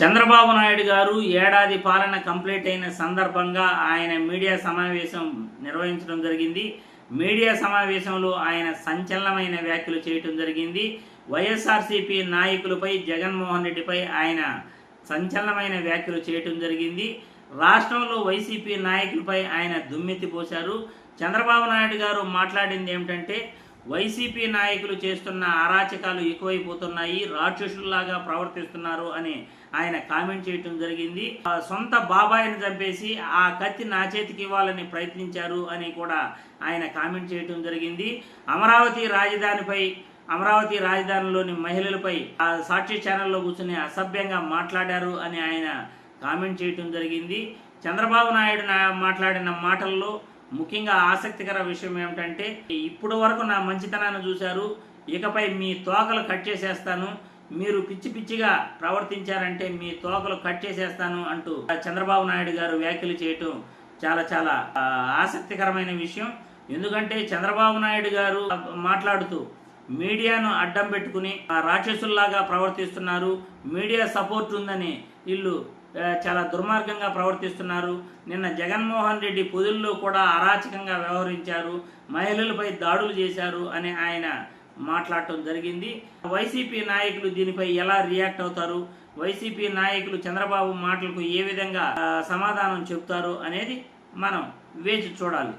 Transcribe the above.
చంద్రబాబు నాయుడు గారు ఏడాది పాలన కంప్లీట్ అయిన సందర్భంగా ఆయన మీడియా సమావేశం నిర్వహించడం జరిగింది. మీడియా సమావేశంలో ఆయన సంచలనమైన వ్యాఖ్యలు చేయడం జరిగింది. వైఎస్ఆర్సీపీ నాయకులపై, జగన్మోహన్ రెడ్డిపై ఆయన సంచలనమైన వ్యాఖ్యలు చేయడం జరిగింది. రాష్ట్రంలో వైసీపీ నాయకులపై ఆయన దుమ్మెత్తి పోశారు. చంద్రబాబు నాయుడు గారు మాట్లాడింది ఏమిటంటే, వైసీపీ నాయకులు చేస్తున్న అరాచకాలు ఎక్కువైపోతున్నాయి, రాక్షసుల్లాగా ప్రవర్తిస్తున్నారు అని ఆయన కామెంట్ చేయటం జరిగింది. సొంత బాబాయిని చంపేసి ఆ కత్తి నా చేతికి ఇవ్వాలని ప్రయత్నించారు అని కూడా ఆయన కామెంట్ చేయటం జరిగింది. అమరావతి రాజధానిలోని మహిళలపై ఆ సాక్షి ఛానల్లో కూర్చుని అసభ్యంగా మాట్లాడారు అని ఆయన కామెంట్ చేయటం జరిగింది. చంద్రబాబు నాయుడు మాట్లాడిన మాటల్లో ముఖ్యంగా ఆసక్తికర విషయం ఏమిటంటే, ఇప్పుడు వరకు నా మంచితనాన్ని చూశారు, ఇకపై మీ తోకలు కట్ చేసేస్తాను, మీరు పిచ్చి పిచ్చిగా ప్రవర్తించారంటే మీ తోకలు కట్ చేసేస్తాను అంటూ చంద్రబాబు నాయుడు గారు వ్యాఖ్యలు చేయటం చాలా చాలా ఆసక్తికరమైన విషయం. ఎందుకంటే చంద్రబాబు నాయుడు గారు మాట్లాడుతూ మీడియాను అడ్డం పెట్టుకుని రాక్షసుల్లాగా ప్రవర్తిస్తున్నారు, మీడియా సపోర్ట్ ఉందని వీళ్ళు చాలా దుర్మార్గంగా ప్రవర్తిస్తున్నారు, నిన్న జగన్మోహన్ రెడ్డి పొదుల్లో కూడా అరాచకంగా వ్యవహరించారు, మహిళలపై దాడులు చేశారు అని ఆయన మాట్లాడటం జరిగింది. వైసీపీ నాయకులు దీనిపై ఎలా రియాక్ట్ అవుతారు, వైసీపీ నాయకులు చంద్రబాబు మాటలకు ఏ విధంగా సమాధానం చెప్తారు అనేది మనం వేచి చూడాలి.